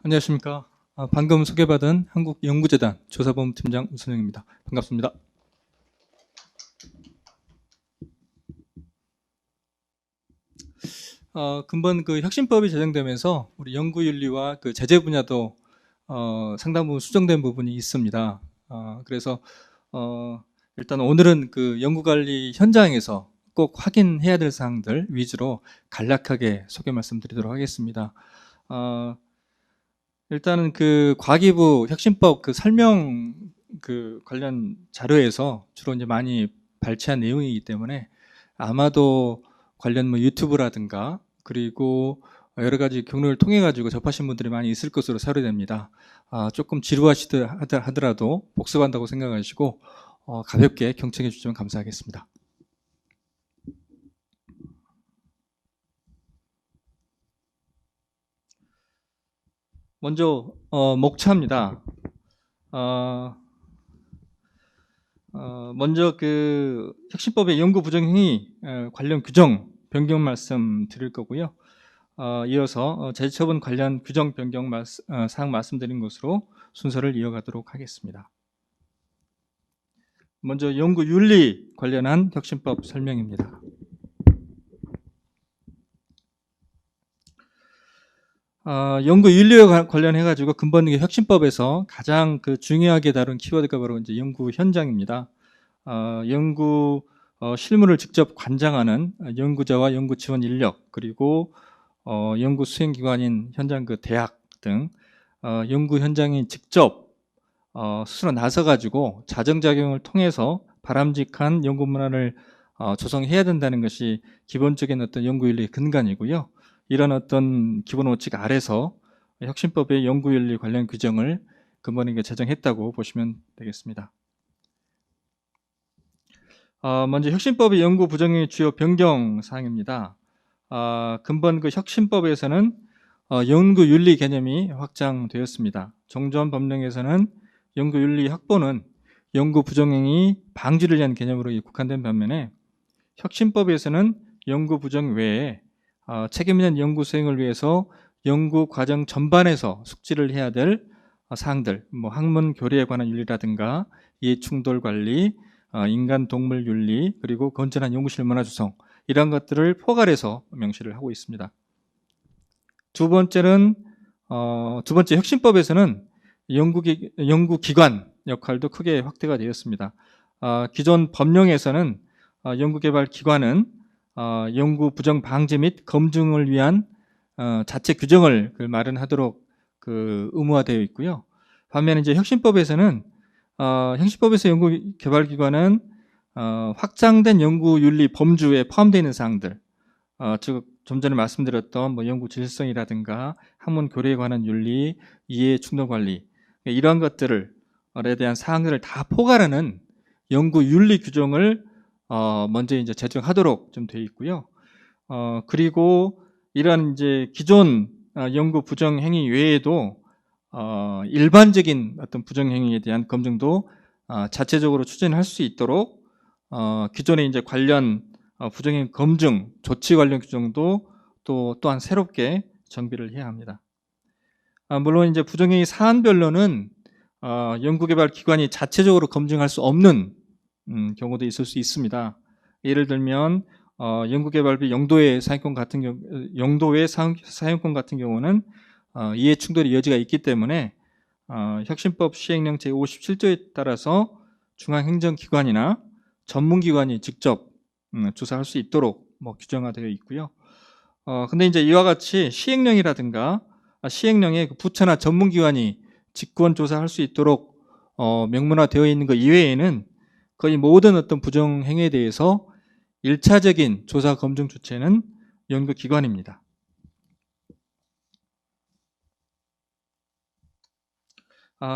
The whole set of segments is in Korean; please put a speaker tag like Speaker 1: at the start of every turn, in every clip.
Speaker 1: 안녕하십니까. 방금 소개받은 한국연구재단 조사본 팀장 우선영입니다. 반갑습니다. 근본 그 혁신법이 제정되면서 우리 연구윤리와 그 제재 분야도 상당 부분 수정된 부분이 있습니다. 그래서 일단 오늘은 그 연구관리 현장에서 꼭 확인해야 될 사항들 위주로 간략하게 소개 말씀드리도록 하겠습니다. 일단은 그 과기부 혁신법 그 설명 그 관련 자료에서 주로 이제 많이 발췌한 내용이기 때문에 아마도 관련 뭐 유튜브라든가 그리고 여러 가지 경로를 통해 가지고 접하신 분들이 많이 있을 것으로 사료됩니다. 조금 지루하더라도 복습한다고 생각하시고 가볍게 경청해 주시면 감사하겠습니다. 먼저 목차입니다. 먼저 그 혁신법의 연구 부정행위 관련 규정 변경 말씀 드릴 거고요. 이어서 제재처분 관련 규정 변경 사항 말씀드린 것으로 순서를 이어가도록 하겠습니다. 먼저 연구윤리 관련한 혁신법 설명입니다. 연구윤리와 관련해가지고 근본 혁신법에서 가장 그 중요하게 다룬 키워드가 바로 이제 연구 현장입니다. 연구 실무를 직접 관장하는 연구자와 연구 지원 인력 그리고 연구 수행기관인 현장 그 대학 등 연구 현장이 직접 스스로 나서가지고 자정작용을 통해서 바람직한 연구 문화를 조성해야 된다는 것이 기본적인 어떤 연구윤리의 근간이고요. 이런 어떤 기본 원칙 아래서 혁신법의 연구윤리 관련 규정을 근본에 제정했다고 보시면 되겠습니다. 먼저 혁신법의 연구 부정의 주요 변경 사항입니다. 근본 그 혁신법에서는 연구윤리 개념이 확장되었습니다. 종전 법령에서는 연구윤리 확보는 연구 부정행위 방지를 위한 개념으로 국한된 반면에 혁신법에서는 연구 부정 외에 책임 있는 연구 수행을 위해서 연구 과정 전반에서 숙지를 해야 될 사항들, 뭐 학문 교류에 관한 윤리라든가 이해충돌 관리, 인간 동물 윤리, 그리고 건전한 연구실 문화 조성 이런 것들을 포괄해서 명시를 하고 있습니다. 두 번째 혁신법에서는 연구기관 역할도 크게 확대가 되었습니다. 기존 법령에서는 연구개발기관은 연구 부정 방지 및 검증을 위한 자체 규정을 마련하도록 의무화되어 있고요. 반면에 이제 혁신법에서는 혁신법에서 연구개발기관은 확장된 연구윤리 범주에 포함되어 있는 사항들, 즉 좀 전에 말씀드렸던 뭐 연구 질서성이라든가 학문 교류에 관한 윤리, 이해 충돌 관리 이러한 것들에 대한 사항들을 다 포괄하는 연구윤리 규정을 먼저 이제 제정하도록 좀 되어 있고요. 그리고 이러한 이제 기존 연구 부정 행위 외에도 일반적인 어떤 부정 행위에 대한 검증도 자체적으로 추진할 수 있도록 기존에 이제 관련 부정행위 검증 조치 관련 규정도 또한 새롭게 정비를 해야 합니다. 물론 이제 부정행위 사안별로는 연구개발 기관이 자체적으로 검증할 수 없는 경우도 있을 수 있습니다. 예를 들면 연구개발비 용도의 사용권 같은 경우는 이해 충돌의 여지가 있기 때문에 혁신법 시행령 제57조에 따라서 중앙행정기관이나 전문기관이 직접 조사할 수 있도록 규정화되어 있고요. 근데 이제 이와 같이 시행령이라든가 시행령에 부처나 전문기관이 직권 조사할 수 있도록 명문화되어 있는 것 이외에는 거의 모든 어떤 부정 행위에 대해서 1차적인 조사 검증 주체는 연구기관입니다.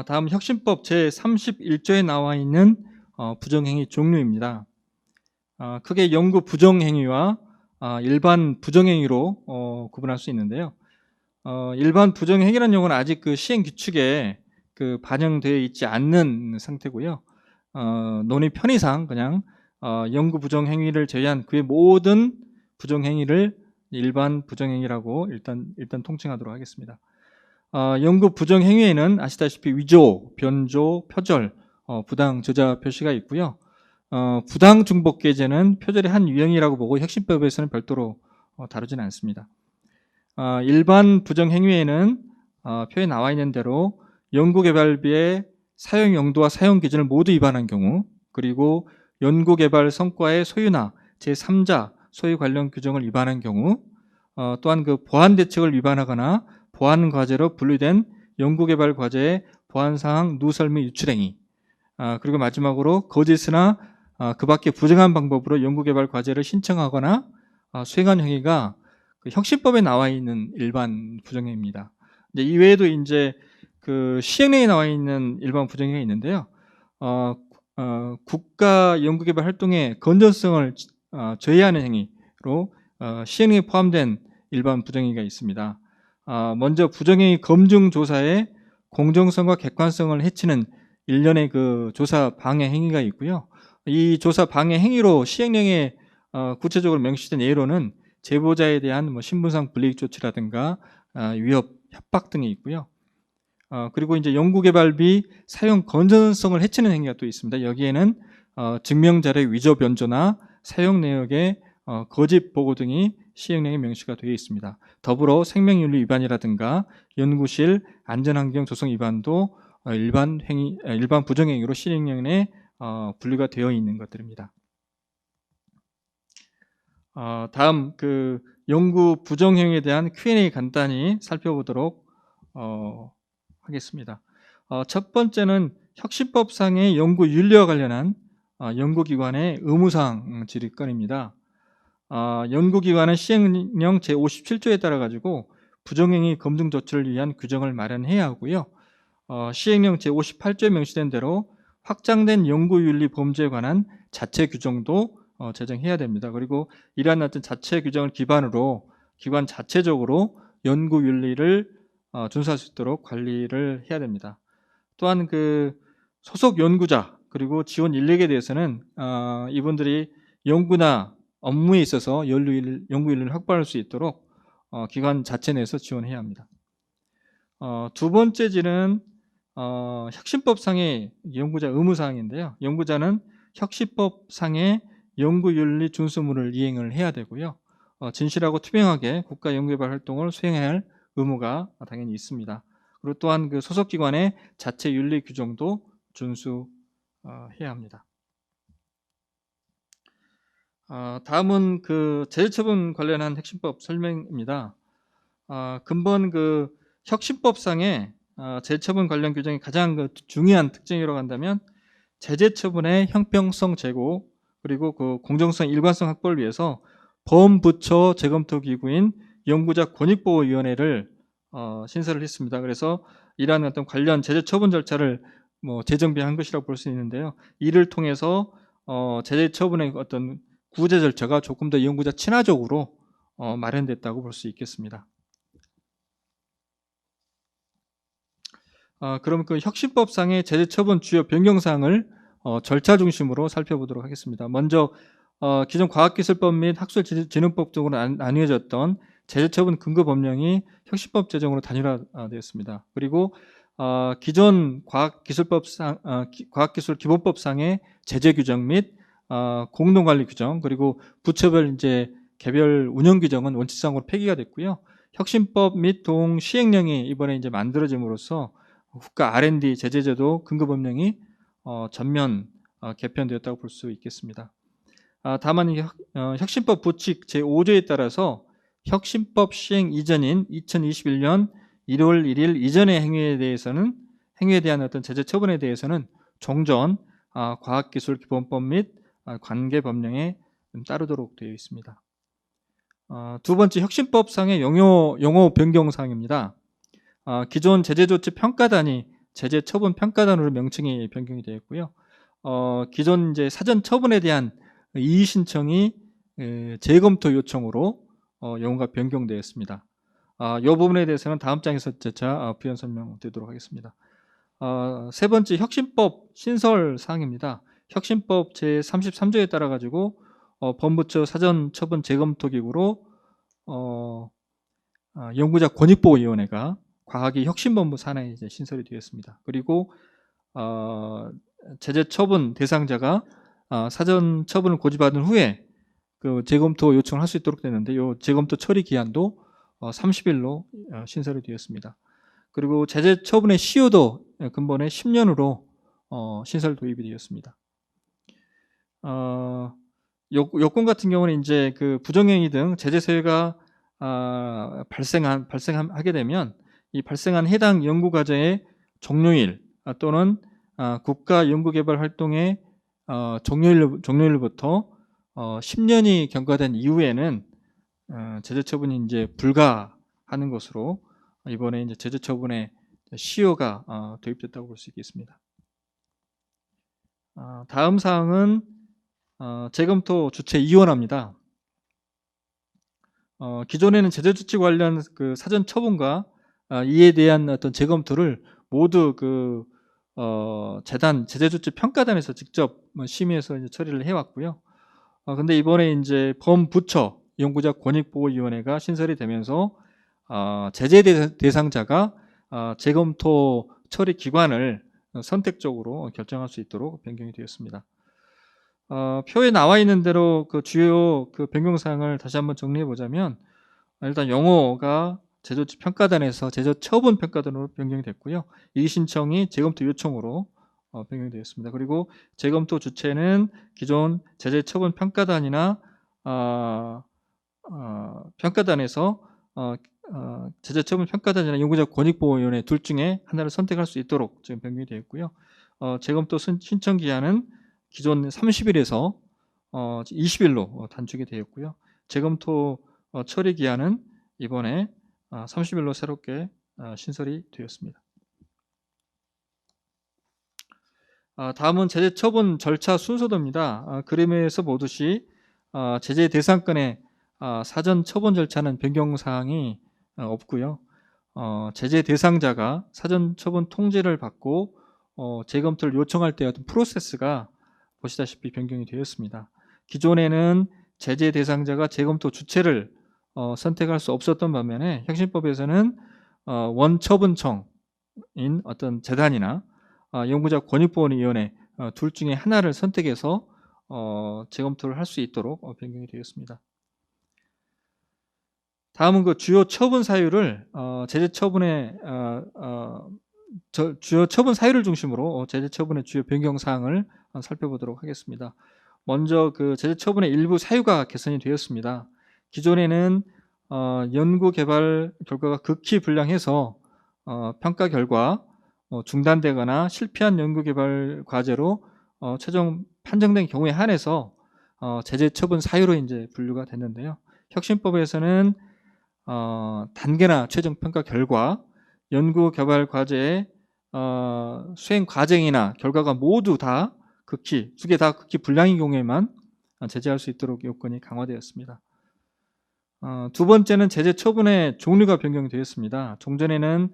Speaker 1: 다음 혁신법 제31조에 나와 있는 부정행위 종류입니다. 크게 연구 부정행위와 일반 부정행위로 구분할 수 있는데요. 일반 부정행위라는 용어는 아직 그 시행 규칙에 반영되어 있지 않는 상태고요. 논의 편의상 그냥 연구 부정행위를 제외한 그의 모든 부정행위를 일반 부정행위라고 일단 통칭하도록 하겠습니다. 연구 부정 행위에는 아시다시피 위조, 변조, 표절, 부당 저자 표시가 있고요. 부당 중복계제는 표절의 한 유형이라고 보고 혁신법에서는 별도로 다루지는 않습니다. 일반 부정 행위에는 표에 나와 있는 대로 연구개발비의 사용 용도와 사용 기준을 모두 위반한 경우, 그리고 연구개발 성과의 소유나 제3자 소유 관련 규정을 위반한 경우, 또한 그 보안 대책을 위반하거나 보안 과제로 분류된 연구개발 과제의 보안 사항 누설 및 유출행위, 그리고 마지막으로 거짓이나 그 밖에 부정한 방법으로 연구개발 과제를 신청하거나 수행한 행위가 그 혁신법에 나와 있는 일반 부정행위입니다. 이제 이외에도 이제 그 시행령에 나와 있는 일반 부정행위가 있는데요. 국가 연구개발 활동의 건전성을 저해하는 행위로 시행령에 포함된 일반 부정행위가 있습니다. 먼저 부정행위 검증 조사의 공정성과 객관성을 해치는 일련의 그 조사 방해 행위가 있고요. 이 조사 방해 행위로 시행령에 구체적으로 명시된 예로는 제보자에 대한 신분상 불이익 조치라든가 위협, 협박 등이 있고요. 그리고 이제 연구개발비 사용 건전성을 해치는 행위가 또 있습니다. 여기에는 증명자료 위조 변조나 사용 내역의 거짓 보고 등이 시행령에 명시가 되어 있습니다. 더불어 생명윤리 위반이라든가 연구실 안전환경 조성 위반도 일반 부정행위로 시행령에 분류가 되어 있는 것들입니다. 다음 그 연구 부정행위에 대한 Q&A 간단히 살펴보도록 하겠습니다. 첫 번째는 혁신법상의 연구 윤리와 관련한 연구기관의 의무사항 질의건입니다. 연구기관은 시행령 제57조에 따라 가지고 부정행위 검증 조치를 위한 규정을 마련해야 하고요. 시행령 제58조에 명시된 대로 확장된 연구윤리 범죄에 관한 자체 규정도 제정해야 됩니다. 그리고 이러한 어떤 자체 규정을 기반으로 기관 자체적으로 연구윤리를 준수할 수 있도록 관리를 해야 됩니다. 또한 그 소속 연구자 그리고 지원 인력에 대해서는 이분들이 연구나 업무에 있어서 연구윤리를 확보할 수 있도록 기관 자체 내에서 지원해야 합니다. 두 번째 질은 혁신법상의 연구자 의무사항인데요. 연구자는 혁신법상의 연구윤리 준수물을 이행을 해야 되고요. 진실하고 투명하게 국가 연구개발 활동을 수행해야 할 의무가 당연히 있습니다. 그리고 또한 그 소속기관의 자체 윤리 규정도 준수해야 합니다. 다음은 그 제재처분 관련한 혁신법 설명입니다. 근본 그 혁신법상의 제재처분 관련 규정이 가장 그 중요한 특징이라고 한다면 제재처분의 형평성 제고 그리고 그 공정성 일관성 확보를 위해서 범부처 재검토 기구인 연구자 권익보호위원회를 신설을 했습니다. 그래서 이러한 어떤 관련 제재처분 절차를 재정비한 것이라고 볼 수 있는데요. 이를 통해서 제재처분의 어떤 구제 절차가 조금 더 연구자 친화적으로 마련됐다고 볼 수 있겠습니다. 그럼 그 혁신법상의 제재처분 주요 변경사항을 절차 중심으로 살펴보도록 하겠습니다. 먼저 기존 과학기술법 및 학술진흥법 등으로 나뉘어졌던 제재처분 근거 법령이 혁신법 제정으로 단일화되었습니다. 그리고 기존 과학기술 기본법상의 제재 규정 및 공동관리 규정 그리고 부처별 이제 개별 운영 규정은 원칙상으로 폐기가 됐고요. 혁신법 및 동시행령이 이번에 이제 만들어짐으로써 국가 R&D 제재제도 근거 법령이 전면 개편되었다고 볼 수 있겠습니다. 다만 혁신법 부칙 제5조에 따라서 혁신법 시행 이전인 2021년 1월 1일 이전의 행위에 대한 어떤 제재 처분에 대해서는 종전 과학기술기본법 및 관계법령에 따르도록 되어 있습니다. 두 번째 혁신법상의 용어 변경 사항입니다. 기존 제재조치 평가단이 제재처분 평가단으로 명칭이 변경이 되었고요. 기존 이제 사전 처분에 대한 이의 신청이 재검토 요청으로 용어가 변경되었습니다. 이 부분에 대해서는 다음 장에서 재차 부연 설명드리도록 하겠습니다. 세 번째 혁신법 신설 사항입니다. 혁신법 제33조에 따라 가지고 범부처 사전 처분 재검토 기구로 연구자 권익보호위원회가 과학위 혁신본부 산하에 이제 신설이 되었습니다. 그리고 제재 처분 대상자가 사전 처분을 고지받은 후에 그 재검토 요청을 할 수 있도록 되는데, 요 재검토 처리 기한도 30일로 신설이 되었습니다. 그리고 제재 처분의 시효도 근본에 10년으로 신설 도입이 되었습니다. 요건 같은 경우는 이제 그 부정행위 등 제재 사유가 발생하게 되면 이 발생한 해당 연구 과제의 종료일 또는 국가 연구개발 활동의 종료일부터 10년이 경과된 이후에는 제재 처분이 이제 불가하는 것으로 이번에 이제 제재 처분의 시효가 도입됐다고 볼 수 있겠습니다. 다음 사항은 재검토 주체 이원화입니다. 기존에는 제재 조치 관련 그 사전 처분과 이에 대한 어떤 재검토를 모두 그 재단 제재조치 평가단에서 직접 심의해서 이제 처리를 해왔고요. 근데 이번에 이제 범부처 연구자 권익보호위원회가 신설이 되면서 제재 대상자가 재검토 처리 기관을 선택적으로 결정할 수 있도록 변경이 되었습니다. 표에 나와 있는 대로 그 주요 그 변경 사항을 다시 한번 정리해 보자면, 일단 용어가 제조치 평가단에서 제조 처분 평가단으로 변경이 됐고요. 이 신청이 재검토 요청으로 변경이 되었습니다. 그리고 재검토 주체는 기존 제재 처분 평가단이나 평가단에서 제재 처분 평가단이나 연구자 권익보호위원회 둘 중에 하나를 선택할 수 있도록 지금 변경이 되었고요. 재검토 신청 기한은 기존 30일에서 20일로 단축이 되었고요. 재검토 처리 기한은 이번에 30일로 새롭게 신설이 되었습니다. 다음은 제재 처분 절차 순서도입니다. 그림에서 보듯이 제재 대상권의 사전 처분 절차는 변경 사항이 없고요. 제재 대상자가 사전 처분 통지를 받고 재검토를 요청할 때 어떤 프로세스가 보시다시피 변경이 되었습니다. 기존에는 제재 대상자가 재검토 주체를 선택할 수 없었던 반면에 혁신법에서는 원처분청인 어떤 재단이나 연구자 권익보호위원회 둘 중에 하나를 선택해서 재검토를 할 수 있도록 변경이 되었습니다. 다음은 그 주요 처분 사유를 제재 처분의 주요 처분 사유를 중심으로 제재 처분의 주요 변경 사항을 살펴보도록 하겠습니다. 먼저 그 제재 처분의 일부 사유가 개선이 되었습니다. 기존에는 연구 개발 결과가 극히 불량해서 평가 결과 중단되거나 실패한 연구 개발 과제로 최종 판정된 경우에 한해서 제재 처분 사유로 이제 분류가 됐는데요. 혁신법에서는 단계나 최종 평가 결과, 연구 개발 과제의 수행 과정이나 결과가 모두 다 두 개 다 극히 불량인 경우에만 제재할 수 있도록 요건이 강화되었습니다. 두 번째는 제재 처분의 종류가 변경이 되었습니다. 종전에는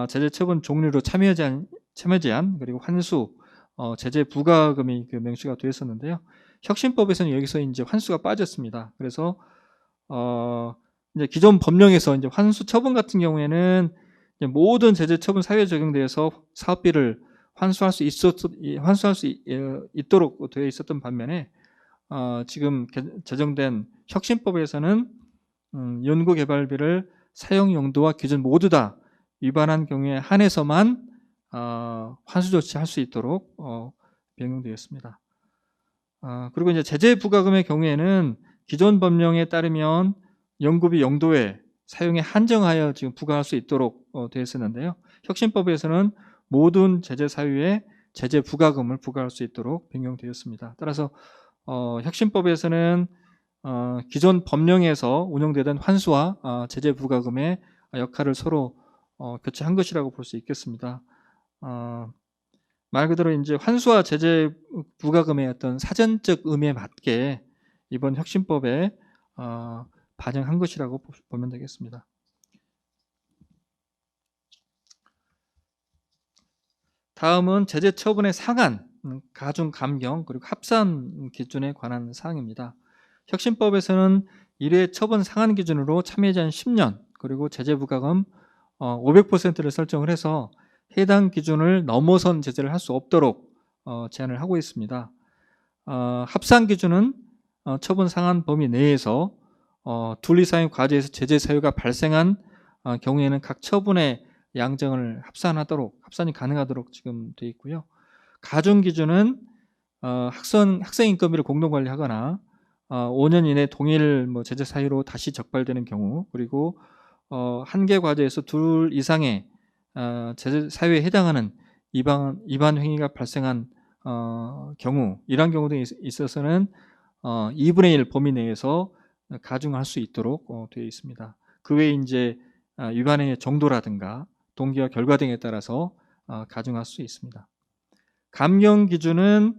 Speaker 1: 제재 처분 종류로 참여 제한 그리고 환수, 제재 부과금이 그 명시가 되었었는데요. 혁신법에서는 여기서 이제 환수가 빠졌습니다. 그래서 이제 기존 법령에서 이제 환수 처분 같은 경우에는 이제 모든 제재 처분 사유에 적용되어서 사업비를 환수할 수 있도록 되어 있었던 반면에 지금 제정된 혁신법에서는 연구 개발비를 사용 용도와 기준 모두 다 위반한 경우에 한해서만 환수 조치할 수 있도록 변경되었습니다. 그리고 이제 제재 부과금의 경우에는 기존 법령에 따르면 연구비 용도에 사용에 한정하여 지금 부과할 수 있도록 되어 있었는데요. 혁신법에서는 모든 제재 사유에 제재 부과금을 부과할 수 있도록 변경되었습니다. 따라서 혁신법에서는 기존 법령에서 운영되던 환수와 제재 부과금의 역할을 서로 교체한 것이라고 볼 수 있겠습니다. 말 그대로 이제 환수와 제재 부과금의 어떤 사전적 의미에 맞게 이번 혁신법에 반영한 것이라고 보면 되겠습니다. 다음은 제재 처분의 상한, 가중, 감경, 그리고 합산 기준에 관한 사항입니다. 혁신법에서는 1회 처분 상한 기준으로 참여 제한 10년, 그리고 제재 부과금 500%를 설정을 해서 해당 기준을 넘어선 제재를 할 수 없도록 제한을 하고 있습니다. 합산 기준은 처분 상한 범위 내에서 둘 이상의 과제에서 제재 사유가 발생한 경우에는 각 처분의 양정을 합산이 가능하도록 지금 되어 있고요. 가중 기준은 학생 인건비를 공동 관리하거나 5년 이내 동일 제재 사유로 다시 적발되는 경우, 그리고 한 개 과제에서 둘 이상의 제재 사유에 해당하는 위반 행위가 발생한 경우, 이러한 경우 등에 있어서는 2분의 1 범위 내에서 가중할 수 있도록 되어 있습니다. 그 외에 이제 위반행위의 정도라든가 동기와 결과 등에 따라서 가중할 수 있습니다. 감경 기준은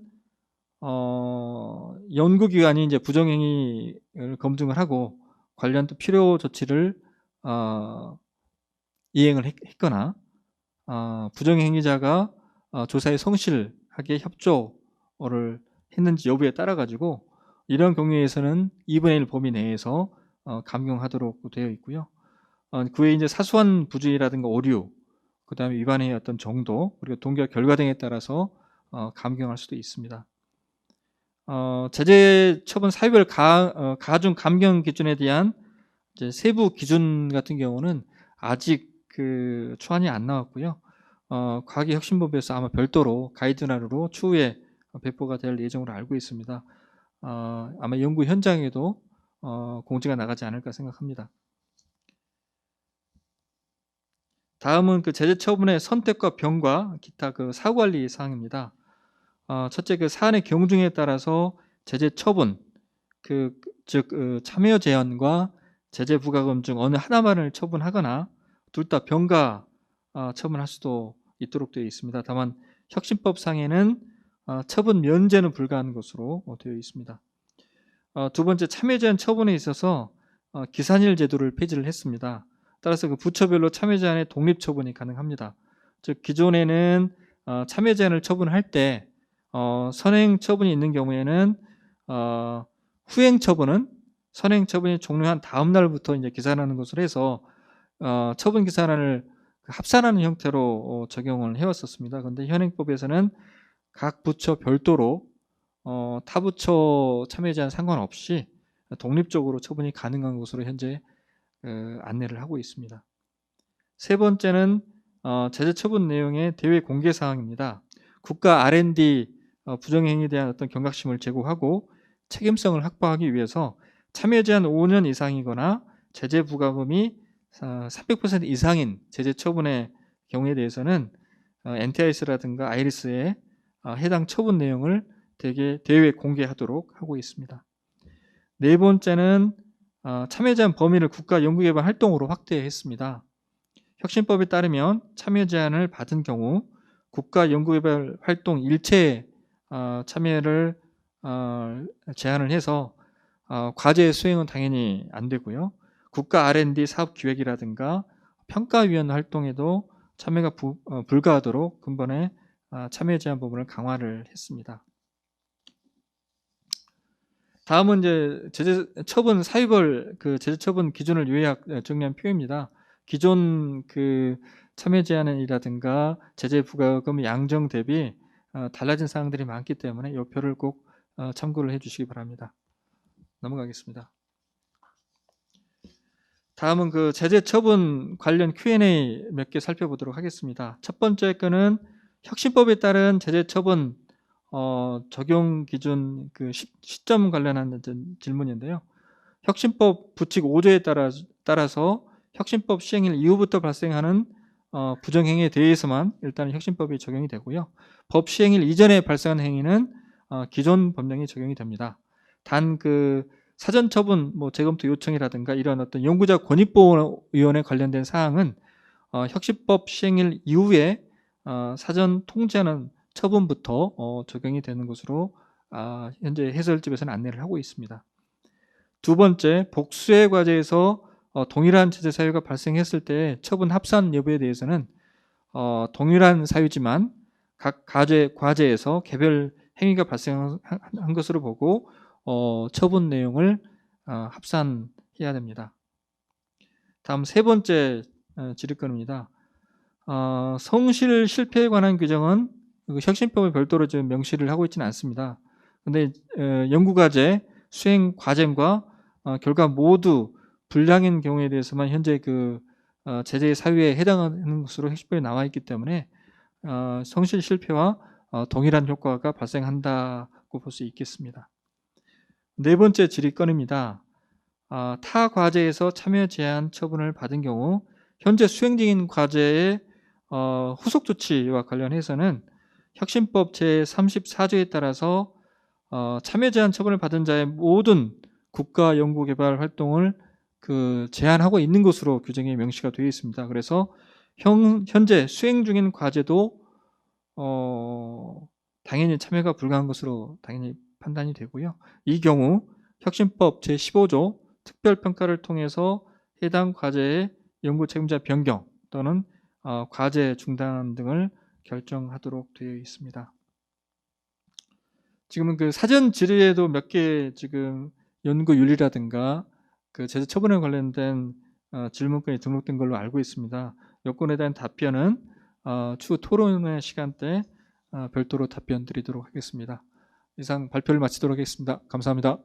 Speaker 1: 연구기관이 이제 부정행위를 검증을 하고 관련 또 필요 조치를 이행을 했거나 부정행위자가 조사에 성실하게 협조를 했는지 여부에 따라 가지고 이런 경우에서는 2분의 1 범위 내에서 감경하도록 되어 있고요. 그 외에 이제 사소한 부주의라든가 오류, 그 다음에 위반의 어떤 정도, 그리고 동기와 결과 등에 따라서 감경할 수도 있습니다. 제재 처분 사유별 가중 감경 기준에 대한 이제 세부 기준 같은 경우는 아직 그 초안이 안 나왔고요. 과학기혁신법에서 아마 별도로 가이드라인으로 추후에 배포가 될 예정으로 알고 있습니다. 아마 연구 현장에도 공지가 나가지 않을까 생각합니다. 다음은 그 제재 처분의 선택과 병과 기타 그 사후관리 사항입니다. 첫째, 그 사안의 경중에 따라서 제재 처분, 즉 참여 제한과 제재 부과금 중 어느 하나만을 처분하거나 둘 다 병가 처분할 수도 있도록 되어 있습니다. 다만 혁신법상에는 처분 면제는 불가한 것으로 되어 있습니다. 두 번째, 참여 제한 처분에 있어서 기산일 제도를 폐지를 했습니다. 따라서 그 부처별로 참여 제한의 독립 처분이 가능합니다. 즉 기존에는 참여 제한을 처분할 때 선행 처분이 있는 경우에는 후행 처분은 선행 처분이 종료한 다음 날부터 이제 기산하는 것으로 해서 처분 기산안을 합산하는 형태로 적용을 해왔었습니다. 그런데 현행법에서는 각 부처 별도로 타 부처 참여 제한 상관없이 독립적으로 처분이 가능한 것으로 현재 안내를 하고 있습니다. 세 번째는 제재 처분 내용의 대외 공개 사항입니다. 국가 R&D 부정행위에 대한 어떤 경각심을 제고하고 책임성을 확보하기 위해서 참여 제한 5년 이상이거나 제재 부과금이 300% 이상인 제재 처분의 경우에 대해서는 NTIS라든가 아이리스의 해당 처분 내용을 대외 공개하도록 하고 있습니다. 네 번째는 참여 제한 범위를 국가 연구개발 활동으로 확대했습니다. 혁신법에 따르면 참여 제한을 받은 경우 국가 연구개발 활동 일체에 참여를 제한을 해서 과제 수행은 당연히 안 되고요. 국가 R&D 사업 기획이라든가 평가위원 활동에도 참여가 불가하도록 근본에 참여 제한 부분을 강화를 했습니다. 다음은 이제 제재 처분 사유별 그 제재 처분 기준을 요약 정리한 표입니다. 기존 그 참여 제한이라든가 제재 부과금 양정 대비 달라진 사항들이 많기 때문에 이 표를 꼭 참고를 해주시기 바랍니다. 넘어가겠습니다. 다음은 그 제재 처분 관련 Q&A 몇 개 살펴보도록 하겠습니다. 첫 번째 거는 혁신법에 따른 제재 처분 적용 기준 그 시점 관련한 질문인데요. 혁신법 부칙 5조에 따라서 혁신법 시행일 이후부터 발생하는 부정행위에 대해서만 일단 혁신법이 적용이 되고요. 법 시행일 이전에 발생한 행위는 기존 법령이 적용이 됩니다. 단 그 사전 처분 재검토 요청이라든가 이런 어떤 연구자 권익보호위원회 관련된 사항은 혁신법 시행일 이후에 사전 통지하는 처분부터 적용이 되는 것으로 현재 해설집에서는 안내를 하고 있습니다. 두 번째, 복수의 과제에서 동일한 제재 사유가 발생했을 때 처분 합산 여부에 대해서는 동일한 사유지만 각 과제에서 개별 행위가 발생한 것으로 보고 처분 내용을 합산해야 됩니다. 다음 세 번째 질의건입니다. 성실 실패에 관한 규정은 그 혁신법에 별도로 지금 명시를 하고 있지는 않습니다. 그런데 연구과제 수행 과정과 결과 모두 불량인 경우에 대해서만 현재 그 제재 사유에 해당하는 것으로 혁신법에 나와 있기 때문에 성실 실패와 동일한 효과가 발생한다고 볼 수 있겠습니다. 네 번째 질의건입니다. 타 과제에서 참여 제한 처분을 받은 경우 현재 수행 중인 과제의 후속 조치와 관련해서는 혁신법 제34조에 따라서 참여 제한 처분을 받은 자의 모든 국가 연구 개발 활동을 제한하고 있는 것으로 규정이 명시가 되어 있습니다. 그래서 현재 수행 중인 과제도 당연히 참여가 불가한 것으로 당연히 판단이 되고요. 이 경우 혁신법 제15조 특별평가를 통해서 해당 과제의 연구 책임자 변경 또는 과제 중단 등을 결정하도록 되어 있습니다. 지금은 그 사전 질의에도 몇 개 지금 연구윤리라든가 그 제재 처분에 관련된 질문건이 등록된 걸로 알고 있습니다. 요건에 대한 답변은 추후 토론회 시간 때 별도로 답변 드리도록 하겠습니다. 이상 발표를 마치도록 하겠습니다. 감사합니다.